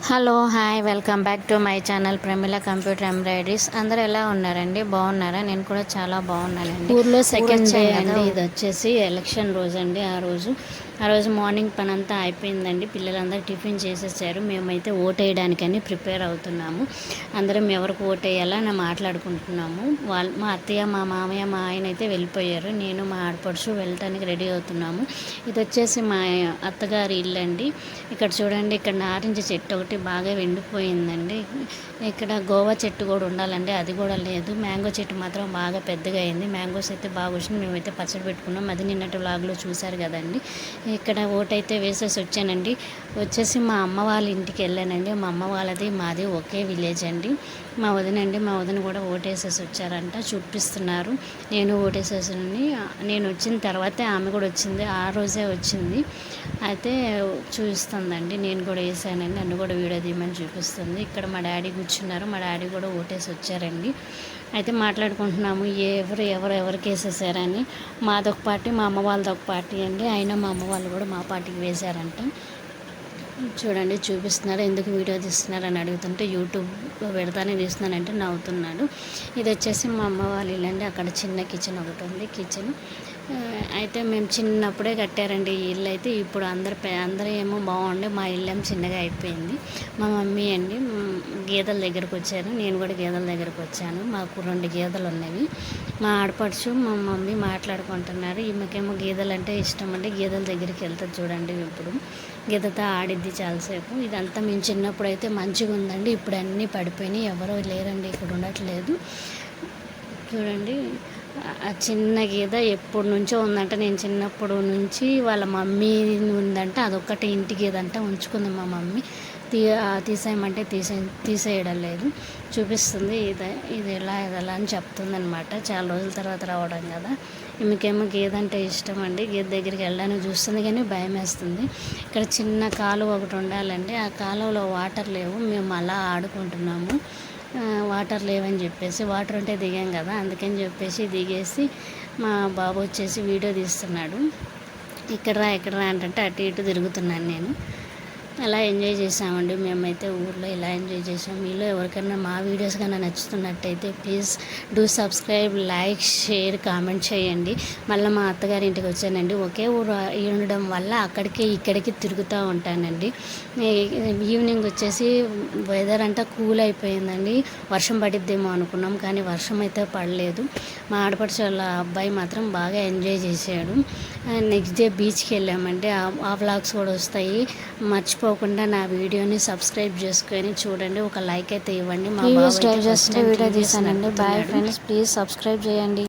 Hello hi welcome back to my channel Pramila computer embroideries. అందరూ ఎలా ఉన్నారండి? బాగున్నారా? నేను కూడా చాలా బాగున్నానండి. ఊర్లో సెకండ్ డే అండి. ఇది వచ్చేసి ఎలక్షన్ రోజు అండి. ఆ రోజు మార్నింగ్ పని అంతా అయిపోయిందండి. పిల్లలందరూ టిఫిన్ చేసేసారు. మేమైతే ఓట్ వేయడానికని ప్రిపేర్ అవుతున్నాము. అందరం ఎవరికి ఓట్ వేయాలని మాట్లాడుకుంటున్నాము. మా అత్తయ్య, మా మామయ్య, మా ఆయన అయితే వెళ్ళిపోయారు. నేను మా ఆడపడుచు వెళ్ళటానికి రెడీ అవుతున్నాము. ఇది వచ్చేసి మా అత్తగారి ఇల్లు అండి. ఇక్కడ చూడండి, ఇక్కడ నారింజ చెట్టు ఒకటి బాగా ఎండిపోయిందండి. ఇక్కడ గోవా చెట్టు కూడా ఉండాలండి, అది కూడా లేదు. మ్యాంగో చెట్టు మాత్రం బాగా పెద్దగా అయింది. మ్యాంగోస్ అయితే బాగా వచ్చినాయి. మేమైతే పచ్చడి పెట్టుకున్నాం. అది నిన్నటి వ్లాగ్లో చూశారు కదండి. ఇక్కడ ఓటైతే వేసేసి వచ్చానండి. వచ్చేసి మా అమ్మ వాళ్ళ ఇంటికి వెళ్ళానండి. మా అమ్మ వాళ్ళది మాది ఒకే విలేజ్ అండి. మా వదిన కూడా ఓటేసేసి వచ్చారంట, చూపిస్తున్నారు. నేను ఓటేసేసానని. నేను వచ్చిన తర్వాతే ఆమె కూడా వచ్చింది, ఆ రోజే వచ్చింది. అయితే చూపిస్తుందండి. నేను కూడా వేసానండి, నన్ను కూడా వీడియో తీయమని చూపిస్తుంది. ఇక్కడ మా డాడీ కూర్చున్నారు. మా డాడీ కూడా ఓటేసి వచ్చారండి. అయితే మాట్లాడుకుంటున్నాము ఎవరికి వేసేసారని. మాదొక పార్టీ, మా అమ్మ వాళ్ళదొక పార్టీ అండి. అయినా మా అమ్మ వాళ్ళు కూడా మా పార్టీకి వేశారంట. చూడండి, చూపిస్తున్నారు. ఎందుకు వీడియో తీస్తున్నారు అని అడుగుతుంటే యూట్యూబ్లో పెడతానే తీస్తున్నానంటే నవ్వుతున్నాడు. ఇది వచ్చేసి మా అమ్మ వాళ్ళ ఇల్లు అండి. అక్కడ చిన్న కిచెన్ ఒకటి ఉంది. కిచెన్ అయితే మేము చిన్నప్పుడే కట్టారండి ఈ ఇల్లు. అయితే ఇప్పుడు అందరూ ఏమో బాగుండి, మా ఇల్లు ఏమో చిన్నగా అయిపోయింది. మా మమ్మీ అండి గేదెల దగ్గరకు వచ్చారు. నేను కూడా గేదెల దగ్గరకు వచ్చాను. మాకు 2 గేదెలు ఉన్నవి. మా ఆడపడుచు మా మమ్మీ మాట్లాడుకుంటున్నారు. ఈమెకేమో గేదెలు అంటే ఇష్టం అండి. గేదెల దగ్గరికి వెళ్తుంది చూడండి. ఇప్పుడు గేదెతో ఆడిద్ది చాలాసేపు. ఇదంతా మేము చిన్నప్పుడు అయితే మంచిగా ఉందండి. ఇప్పుడు అన్నీ పడిపోయినాయి. ఎవరో లేరండి, ఇక్కడ ఉండట్లేదు. చూడండి, ఆ చిన్న గీత ఎప్పటి నుంచో ఉందంట. నేను చిన్నప్పుడు నుంచి వాళ్ళ మమ్మీ ఉందంట. అదొక్కటి ఇంటి గీదంట ఉంచుకుంది మా మమ్మీ. తీసేయమంటే తీసేయడం లేదు. చూపిస్తుంది ఇది ఎలా అని చెప్తుంది అనమాట. చాలా రోజుల తర్వాత రావడం కదా. ఈమెకేమో గేదె అంటే ఇష్టం అండి. గేదె దగ్గరికి వెళ్ళడానికి చూస్తుంది కానీ భయం వేస్తుంది. ఇక్కడ చిన్న కాలువ ఒకటి ఉండాలండి. ఆ కాలువలో వాటర్ లేవు. మేము అలా ఆడుకుంటున్నాము. వాటర్ లేవని చెప్పేసి, వాటర్ ఉంటే దిగాం కదా, అందుకని చెప్పేసి దిగేసి మా బాబు వచ్చేసి వీడియో తీస్తున్నాడు. ఇక్కడ రా అంటే అటు ఇటు తిరుగుతున్నాను నేను. అలా ఎంజాయ్ చేసామండి. మేమైతే ఊర్లో ఇలా ఎంజాయ్ చేసాం. మీలో ఎవరికైనా మా వీడియోస్ కానీ నచ్చుతున్నట్టయితే please do subscribe, like, share, comment చేయండి. మళ్ళీ మా అత్తగారి ఇంటికి వచ్చానండి. ఒకే ఊరు ఉండడం వల్ల అక్కడికి ఇక్కడికి తిరుగుతూ ఉంటానండి. ఈవినింగ్ వచ్చేసి వెదర్ అంతా కూల్ అయిపోయిందండి. వర్షం పడిద్దేమో అనుకున్నాం, కానీ వర్షం అయితే పడలేదు. మా ఆడపడుచు వాళ్ళ అబ్బాయి మాత్రం బాగా ఎంజాయ్ చేశాడు. నెక్స్ట్ డే బీచ్కి వెళ్ళామండి. ఆ వ్లాగ్స్ కూడా వస్తాయి. మర్చిపోకుండా నా వీడియోని సబ్స్క్రైబ్ చేసుకొని చూడండి. ఒక లైక్ అయితే ఇవ్వండి. మా బాబు వీడియో తీసానండి. బాయ్ ఫ్రెండ్స్, ప్లీజ్ సబ్స్క్రైబ్ చేయండి.